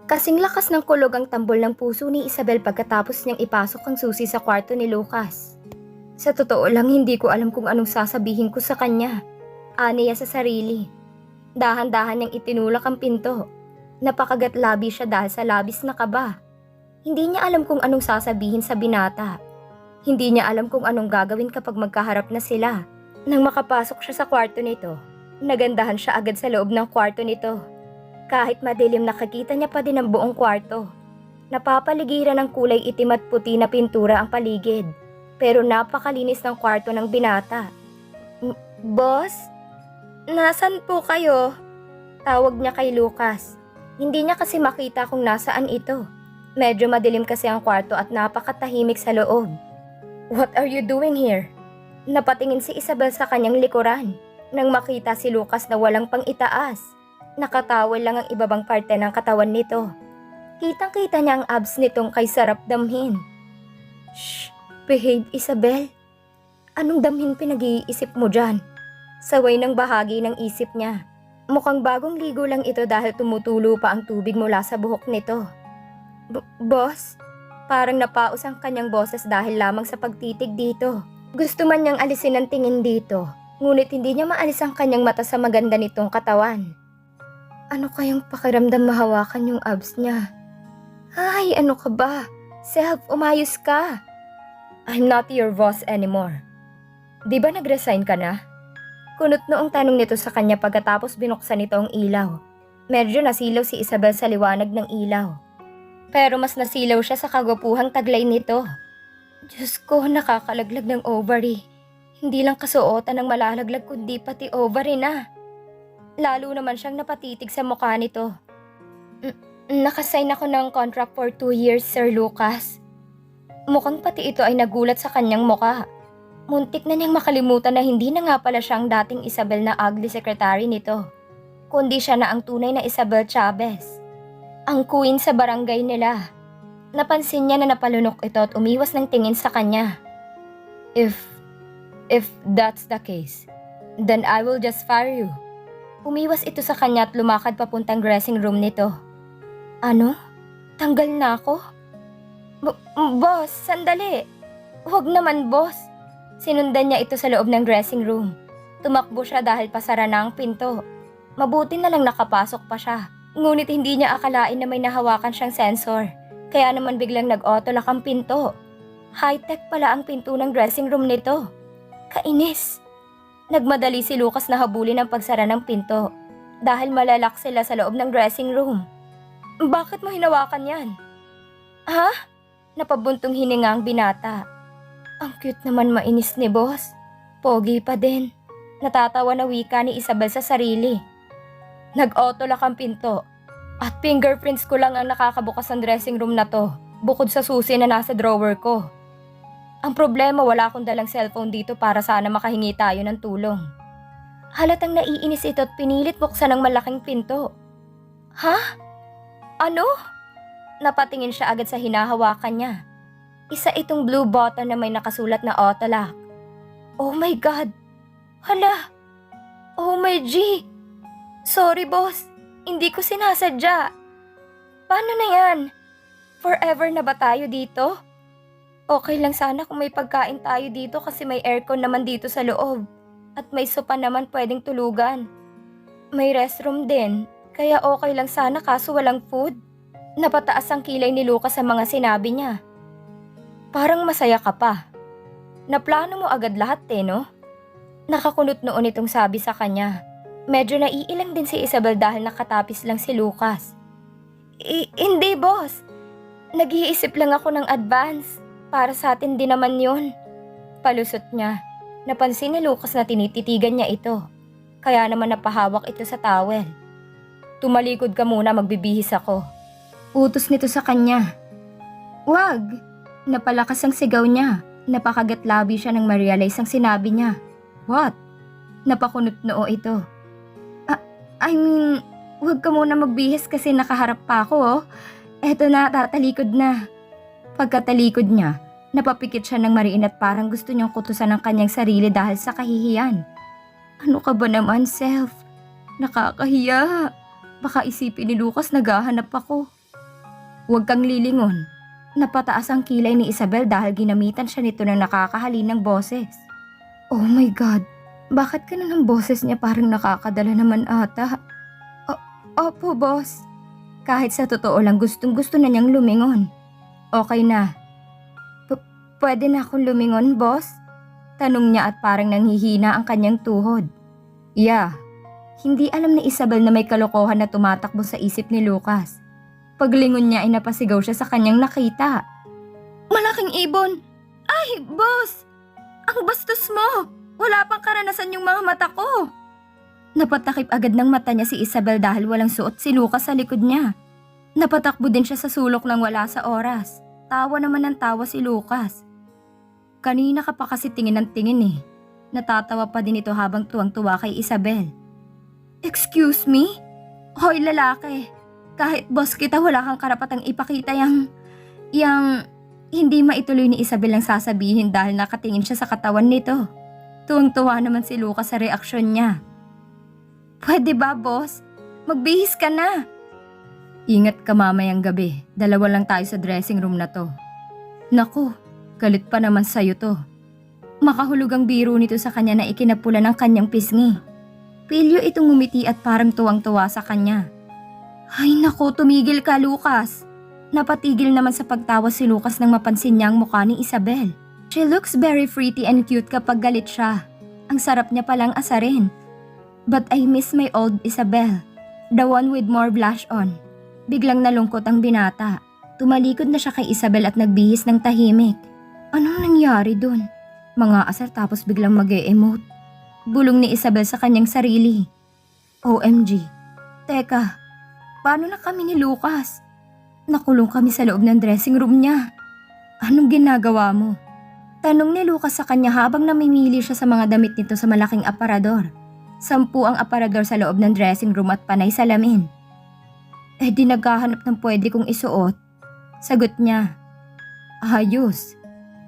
Kasing lakas ng kulog ang tambol ng puso ni Isabel pagkatapos niyang ipasok ang susi sa kwarto ni Lucas. Sa totoo lang, hindi ko alam kung anong sasabihin ko sa kanya. Aniya sa sarili. Dahan-dahan niyang itinulak ang pinto. Napakagat-labi siya dahil sa labis na kaba. Hindi niya alam kung anong sasabihin sa binata. Hindi niya alam kung anong gagawin kapag magkaharap na sila. Nang makapasok siya sa kwarto nito, nagandahan siya agad sa loob ng kwarto nito. Kahit madilim, nakakita niya pa din ang buong kwarto. Napapaligiran ng kulay itim at puti na pintura ang paligid. Pero napakalinis ng kwarto ng binata. Boss? Nasaan po kayo? Tawag niya kay Lucas. Hindi niya kasi makita kung nasaan ito. Medyo madilim kasi ang kwarto at napakatahimik sa loob. What are you doing here? Napatingin si Isabel sa kanyang likuran. Nang makita si Lucas na walang pang itaas. Nakatawal lang ang ibabang parte ng katawan nito. Kitang-kita niya ang abs nitong kay sarap damhin. Shh! Behave, Isabel. Anong damhin pinag-iisip mo dyan? Saway ng bahagi ng isip niya. Mukhang bagong ligo lang ito dahil tumutulo pa ang tubig mula sa buhok nito. Boss? Parang napaus ang kanyang boses dahil lamang sa pagtitig dito. Gusto man niyang alisin ang tingin dito, ngunit hindi niya maalis ang kanyang mata sa maganda nitong katawan. Ano kayang pakiramdam mahawakan yung abs niya? Ay, ano ka ba? Self, umayos ka. I'm not your boss anymore. Di ba nag-resign ka na? Kunot noong tanong nito sa kanya pagkatapos binuksan nito ang ilaw. Medyo nasilaw si Isabel sa liwanag ng ilaw. Pero mas nasilaw siya sa kagwapuhang taglay nito. Diyos ko, nakakalaglag ng ovary. Hindi lang kasuotan ng malalaglag kundi pati ovary na. Lalo naman siyang napatitig sa mukha nito. Nakasign ako ng contract for 2 years, Sir Lucas. Mukhang pati ito ay nagulat sa kanyang mukha. Muntik na niyang makalimutan na hindi na nga pala siyang dating Isabel na ugly secretary nito, kundi siya na ang tunay na Isabel Chavez. Ang queen sa barangay nila. Napansin niya na napalunok ito at umiwas ng tingin sa kanya. If that's the case, then I will just fire you. Umiwas ito sa kanya at lumakad papuntang dressing room nito. Ano? Tanggal na ako? Boss, sandali. Huwag naman, boss. Sinundan niya ito sa loob ng dressing room. Tumakbo siya dahil pasara na ang pinto. Mabuti na lang nakapasok pa siya. Ngunit hindi niya akalain na may nahawakan siyang sensor. Kaya naman biglang nag-auto-lock ang pinto. High-tech pala ang pinto ng dressing room nito. Kainis. Nagmadali si Lucas na habulin ang pagsara ng pinto dahil malalak sila sa loob ng dressing room. Bakit mo hinawakan yan? Ha? Napabuntong hininga ang binata. Ang cute naman mainis ni boss. Pogi pa din. Natatawa na wika ni Isabel sa sarili. Nag-auto-lock ang pinto at fingerprints ko lang ang nakakabukas ng dressing room na to bukod sa susi na nasa drawer ko. Ang problema, wala akong dalang cellphone dito para sana makahingi tayo ng tulong. Halatang naiinis ito at pinilit buksan ang malaking pinto. Ha? Ano? Napatingin siya agad sa hinahawakan niya. Isa itong blue button na may nakasulat na auto-lock. Oh my God! Hala! Oh my G! Sorry boss, hindi ko sinasadya. Paano na yan? Forever na ba tayo dito? Okay lang sana kung may pagkain tayo dito kasi may aircon naman dito sa loob. At may sopa naman pwedeng tulugan. May restroom din, kaya okay lang sana kaso walang food. Napataas ang kilay ni Lucas sa mga sinabi niya. Parang masaya ka pa. Naplano mo agad lahat no? Nakakunot noon itong sabi sa kanya. Medyo naiilang din si Isabel dahil nakatapis lang si Lucas. Hindi boss. Nag-iisip lang ako ng advance. Para sa atin din naman yun. Palusot niya. Napansin ni Lucas na tinititigan niya ito. Kaya naman napahawak ito sa towel. Tumalikod ka muna, magbibihis ako. Utos nito sa kanya. Wag! Napalakas ang sigaw niya. Napakagat-labi siya nang ma-realize ang sinabi niya. What? Napakunot noo ito. Wag ka muna magbihis kasi nakaharap pa ako oh. Eto na, tatalikod na. Pagkatalikod niya, napapikit siya ng mariin at parang gusto niyang kutusan ang kanyang sarili dahil sa kahihiyan. Ano ka ba naman, self? Nakakahiya. Baka isipin ni Lucas naghahanap ako. Huwag kang lilingon. Napataas ang kilay ni Isabel dahil ginamitan siya nito ng nakakahalin ng boses. Oh my God, bakit ganun ang boses niya parang nakakadala naman ata? Opo, boss. Kahit sa totoo lang gustong gusto na niyang lumingon. Okay na. Pwede na akong lumingon, boss? Tanong niya at parang nanghihina ang kanyang tuhod. Yeah. Hindi alam ni Isabel na may kalokohan na tumatakbo sa isip ni Lucas. Paglingon niya ay napasigaw siya sa kanyang nakita. Malaking ibon! Ay, boss! Ang bastos mo! Wala pang karanasan yung mga mata ko! Napatakip agad ng mata niya si Isabel dahil walang suot si Lucas sa likod niya. Napatakbo din siya sa sulok ng wala sa oras. Tawa naman ng tawa si Lucas. Kanina ka pa kasi tingin ng tingin eh. Natatawa pa din ito habang tuwang-tuwa kay Isabel. Excuse me? Hoy lalaki, kahit boss kita wala kang karapatang ipakita yang hindi maituloy ni Isabel ang sasabihin dahil nakatingin siya sa katawan nito. Tuwang-tuwa naman si Lucas sa reaksyon niya. Pwede ba boss? Magbihis ka na. Ingat ka mamayang gabi, 2 lang tayo sa dressing room na to. Naku, galit pa naman sa'yo to. Makahulog ang biro nito sa kanya na ikinapula ng kanyang pisngi. Pilyo itong ngumiti at parang tuwang-tuwa sa kanya. Ay naku, tumigil ka Lucas. Napatigil naman sa pagtawa si Lucas nang mapansin niya ang mukha ni Isabel. She looks very pretty and cute kapag galit siya. Ang sarap niya palang asarin. But I miss my old Isabel, the one with more blush on. Biglang nalungkot ang binata. Tumalikod na siya kay Isabel at nagbihis ng tahimik. Anong nangyari dun? Mga asar tapos biglang mag-e-emote. Bulong ni Isabel sa kanyang sarili. OMG. Teka, paano na kami ni Lucas? Nakulong kami sa loob ng dressing room niya. Anong ginagawa mo? Tanong ni Lucas sa kanya habang namimili siya sa mga damit nito sa malaking aparador. 10 ang aparador sa loob ng dressing room at panay salamin. Di naghahanap ng pwede kong isuot. Sagot niya. Ayos.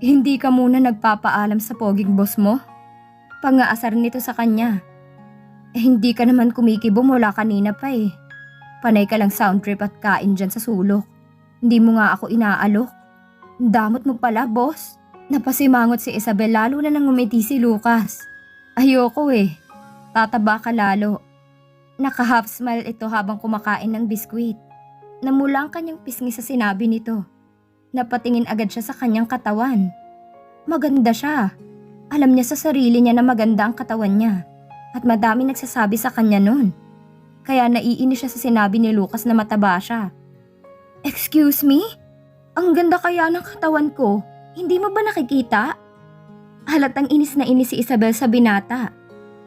Hindi ka muna nagpapaalam sa poging boss mo? Pangaasar nito sa kanya. Hindi ka naman kumikibo mula kanina pa eh. Panay ka lang sound trip at kain dyan sa sulok. Hindi mo nga ako inaalok. Damot mo pala, boss. Napasimangot si Isabel lalo na nang umiti si Lucas. Ayoko eh. Tataba ka lalo. Naka-half smile ito habang kumakain ng biskwit. Namula ang kanyang pisngi sa sinabi nito. Napatingin agad siya sa kanyang katawan. Maganda siya. Alam niya sa sarili niya na maganda ang katawan niya. At madami nagsasabi sa kanya nun. Kaya naiinis siya sa sinabi ni Lucas na mataba siya. Excuse me? Ang ganda kaya ng katawan ko. Hindi mo ba nakikita? Halatang inis na inis si Isabel sa binata.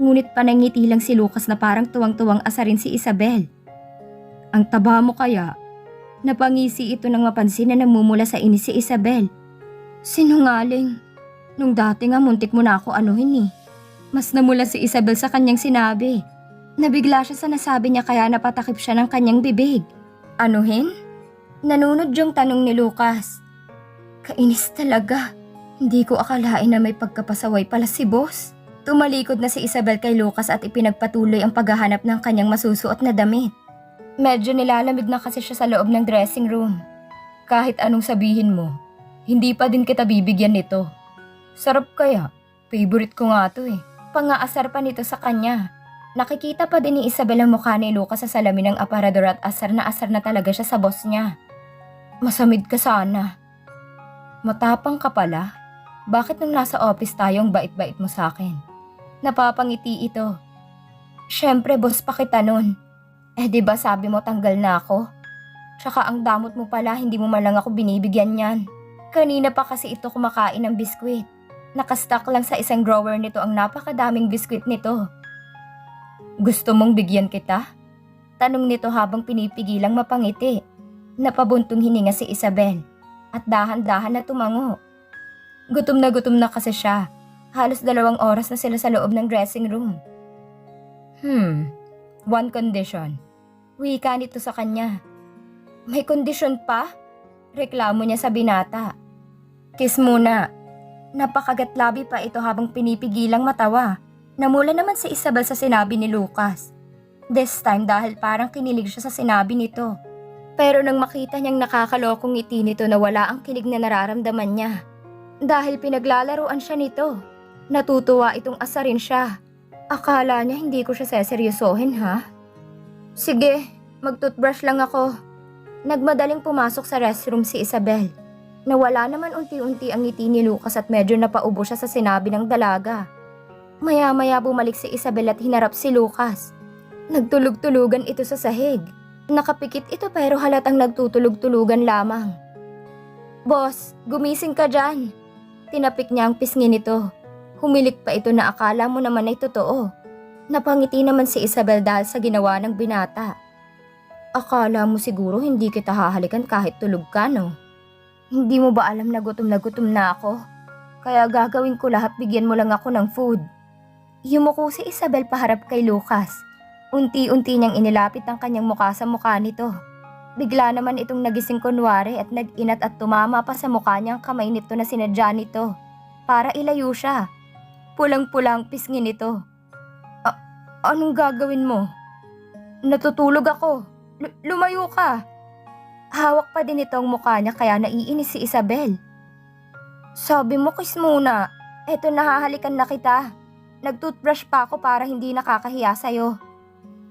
Ngunit panangiti lang si Lucas na parang tuwang-tuwang asarin si Isabel. Ang taba mo kaya? Napangisi ito nang mapansin na namumula sa inis si Isabel. Sinungaling. Nung dati nga muntik mo na ako anuhin eh. Mas namula si Isabel sa kanyang sinabi. Nabigla siya sa nasabi niya kaya napatakip siya ng kanyang bibig. Anuhin? Nanunod yung tanong ni Lucas. Kainis talaga. Hindi ko akalain na may pagkapasaway pala si boss. Tumalikod na si Isabel kay Lucas at ipinagpatuloy ang paghahanap ng kanyang masusuot na damit. Medyo nilalamig na kasi siya sa loob ng dressing room. Kahit anong sabihin mo, hindi pa din kita bibigyan nito. Sarap kaya, favorite ko nga to eh. Pangaasar pa nito sa kanya. Nakikita pa din ni Isabel ang mukha ni Lucas sa salamin ng aparador at asar na talaga siya sa boss niya. Masamid ka sana. Matapang ka pala. Bakit nung nasa office tayo ang bait-bait mo sa akin? Napapangiti ito. Siyempre boss pa kita nun. Diba sabi mo tanggal na ako? Tsaka ang damot mo pala hindi mo man lang ako binibigyan yan. Kanina pa kasi ito kumakain ng biskwit. Nakastock lang sa isang drawer nito ang napakadaming biskwit nito. Gusto mong bigyan kita? Tanong nito habang pinipigilang mapangiti. Napabuntong hininga si Isabel at dahan-dahan na tumango. Gutom na kasi siya. Halos 2 oras na sila sa loob ng dressing room. One condition. Wika nito sa kanya. May kondisyon pa? Reklamo niya sa binata. Kiss muna. Napakagatlabi pa ito habang pinipigilang matawa. Namula naman si Isabel sa sinabi ni Lucas. This time dahil parang kinilig siya sa sinabi nito. Pero nang makita niyang nakakalokong ngiti nito na wala ang kilig na nararamdaman niya. Dahil pinaglalaruan siya nito. Natutuwa itong asarin siya. Akala niya hindi ko siya seseryosohin ha? Sige, mag-toothbrush lang ako. Nagmadaling pumasok sa restroom si Isabel. Nawala naman unti-unti ang ngiti ni Lucas at medyo napaubo siya sa sinabi ng dalaga. Maya-maya bumalik si Isabel at hinarap si Lucas. Nagtulog-tulugan ito sa sahig. Nakapikit ito pero halatang nagtutulog-tulugan lamang. Boss, gumising ka dyan. Tinapik niya ang pisngi nito. Humilik pa ito na akala mo naman ay totoo. Napangiti naman si Isabel dahil sa ginawa ng binata. Akala mo siguro hindi kita hahalikan kahit tulog ka, no? Hindi mo ba alam na gutom na ako? Kaya gagawin ko lahat, bigyan mo lang ako ng food. Yumuko si Isabel paharap kay Lucas. Unti-unti niyang inilapit ang kanyang mukha sa mukha nito. Bigla naman itong nagising kunwari at nag-inat at tumama pa sa mukha niya ang kamay nito na sinadya nito. Para ilayo siya. Pulang-pulang pisngi nito. Anong gagawin mo? Natutulog ako. Lumayo ka. Hawak pa din ito ang mukha niya kaya naiinis si Isabel. Sabi mo kiss muna. Eto nahahalikan na kita. Nag-toothbrush pa ako para hindi nakakahiya sa'yo.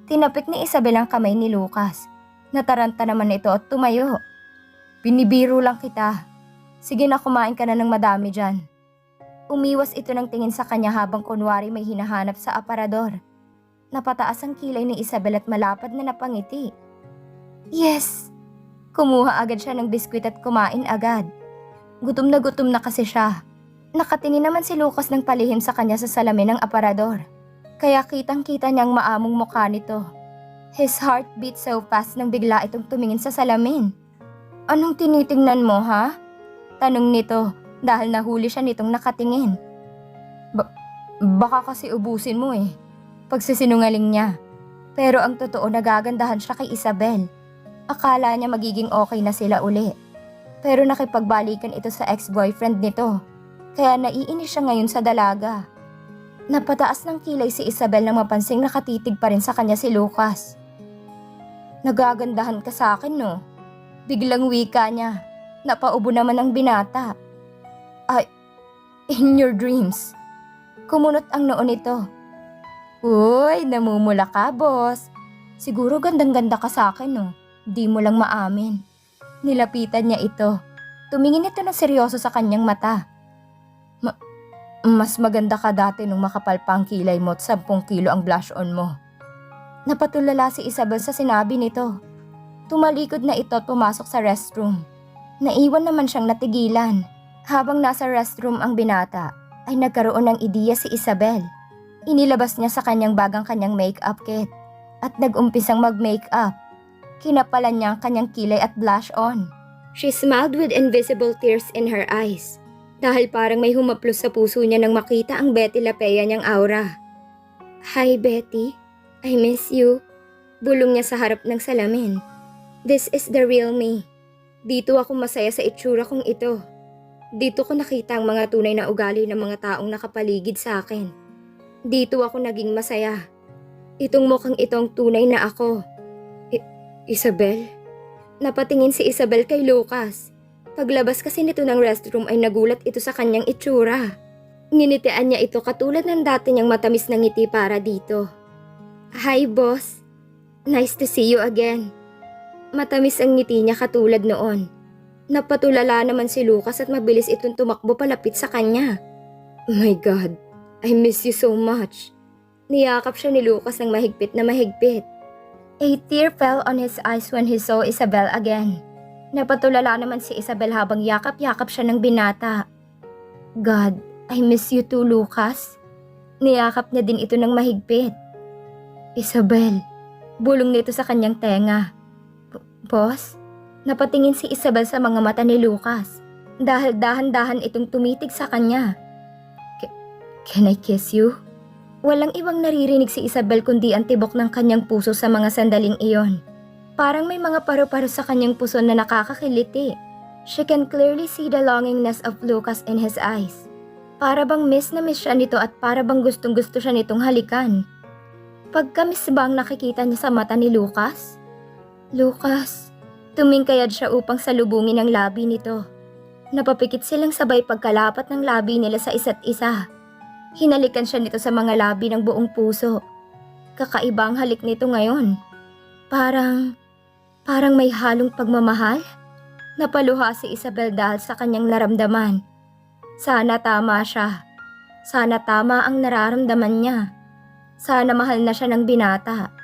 Tinapik ni Isabel ang kamay ni Lucas. Nataranta naman ito at tumayo. Binibiro lang kita. Sige na, kumain ka na ng madami dyan. Umiwas ito ng tingin sa kanya habang kunwari may hinahanap sa aparador. Napataas ang kilay ni Isabel at malapad na napangiti. Yes! Kumuha agad siya ng biskwit at kumain agad. Gutom na kasi siya. Nakatingin naman si Lucas ng palihim sa kanya sa salamin ng aparador. Kaya kitang-kita niyang maamong mukha nito. His heart beat so fast nang bigla itong tumingin sa salamin. Anong tinitingnan mo, ha? Tanong nito dahil nahuli siya nitong nakatingin. Baka kasi ubusin mo eh. Pagsisinungaling niya. Pero ang totoo nagagandahan siya kay Isabel. Akala niya magiging okay na sila uli. Pero nakipagbalikan ito sa ex-boyfriend nito. Kaya naiinis siya ngayon sa dalaga. Napataas ng kilay si Isabel nang mapansing nakatitig pa rin sa kanya si Lucas. Nagagandahan ka sa akin, no? Biglang wika niya. Napaubo naman ang binata. Ay, in your dreams. Kumunot ang noo nito. Uy, namumula ka, boss. Siguro gandang-ganda ka sa akin, no? Di mo lang maamin. Nilapitan niya ito. Tumingin ito na seryoso sa kanyang mata. Mas maganda ka dati nung makapal pa ang kilay mo at 10 kilo ang blush on mo. Napatulala si Isabel sa sinabi nito. Tumalikod na ito at pumasok sa restroom. Naiwan naman siyang natigilan. Habang nasa restroom ang binata, ay nagkaroon ng ideya si Isabel. Inilabas niya sa kanyang bag ang kanyang makeup kit at nag-umpisang mag-makeup. Kinapalan niya ang kanyang kilay at blush on. She smiled with invisible tears in her eyes. Dahil parang may humaplos sa puso niya nang makita ang Betty Lapea niyang aura. Hi Betty, I miss you. Bulong niya sa harap ng salamin. This is the real me. Dito ako masaya sa itsura kong ito. Dito ko nakita ang mga tunay na ugali ng mga taong nakapaligid sa akin. Dito ako naging masaya. Itong mukhang itong tunay na ako. Isabel? Napatingin si Isabel kay Lucas. Paglabas kasi nito ng restroom ay nagulat ito sa kanyang itsura. Nginitian niya ito katulad ng dati niyang matamis na ngiti para dito. Hi boss. Nice to see you again. Matamis ang ngiti niya katulad noon. Napatulala naman si Lucas at mabilis itong tumakbo palapit sa kanya. My God, I miss you so much. Niyakap siya ni Lucas ng mahigpit na mahigpit. A tear fell on his eyes when he saw Isabel again. Napatulala naman si Isabel habang yakap-yakap siya ng binata. God, I miss you too, Lucas. Niyakap niya din ito ng mahigpit. Isabel, bulong nito sa kanyang tenga. Boss, napatingin si Isabel sa mga mata ni Lucas dahil dahan-dahan itong tumitig sa kanya. Can I kiss you? Walang ibang naririnig si Isabel kundi ang tibok ng kanyang puso sa mga sandaling iyon. Parang may mga paru-paro sa kanyang puso na nakakakiliti. She can clearly see the longingness of Lucas in his eyes. Para bang miss na miss siya nito at para bang gustong-gusto siya nitong halikan. Pagka-miss ba ang nakikita niya sa mata ni Lucas? Lucas, Tumingkayad siya upang salubungin ang labi nito. Napapikit silang sabay pagkalapat ng labi nila sa isa't isa. Hinalikan siya nito sa mga labi ng buong puso. Kakaiba ang halik nito ngayon. Parang may halong pagmamahal. Napaluha si Isabel dahil sa kanyang naramdaman. Sana tama siya. Sana tama ang nararamdaman niya. Sana mahal na siya ng binata.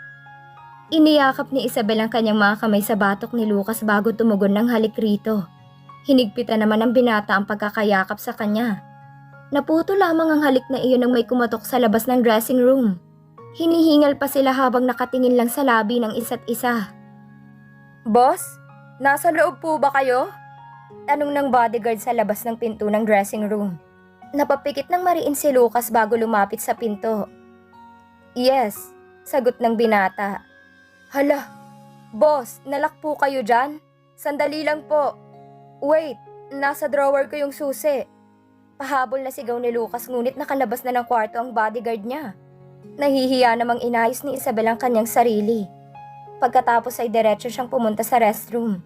Iniyakap ni Isabel ang kanyang mga kamay sa batok ni Lucas bago tumugon ng halik rito. Hinigpitan naman ng binata ang pagkakayakap sa kanya. Naputo lamang ang halik na iyon nang may kumatok sa labas ng dressing room. Hinihingal pa sila habang nakatingin lang sa labi ng isa't isa. "Boss, nasa loob po ba kayo?" Tanong ng bodyguard sa labas ng pinto ng dressing room. Napapikit ng mariin si Lucas bago lumapit sa pinto. "Yes," sagot ng binata. "Hala, boss, nalak po kayo dyan? Sandali lang po. Wait, nasa drawer ko yung susi." Pahabol na sigaw ni Lucas ngunit nakalabas na ng kwarto ang bodyguard niya. Nahihiya namang inayos ni Isabel ang kanyang sarili. Pagkatapos ay diretso siyang pumunta sa restroom.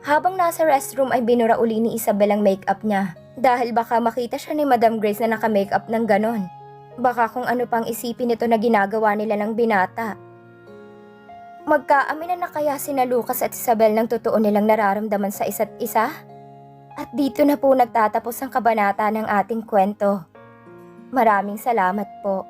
Habang nasa restroom ay binura uli ni Isabel ang makeup niya dahil baka makita siya ni Madam Grace na naka-makeup ng ganon. Baka kung ano pang isipin nito na ginagawa nila ng binata. Magkaaminan na kaya sina Lucas at Isabel ng totoo nilang nararamdaman sa isa't isa? At dito na po nagtatapos ang kabanata ng ating kwento. Maraming salamat po.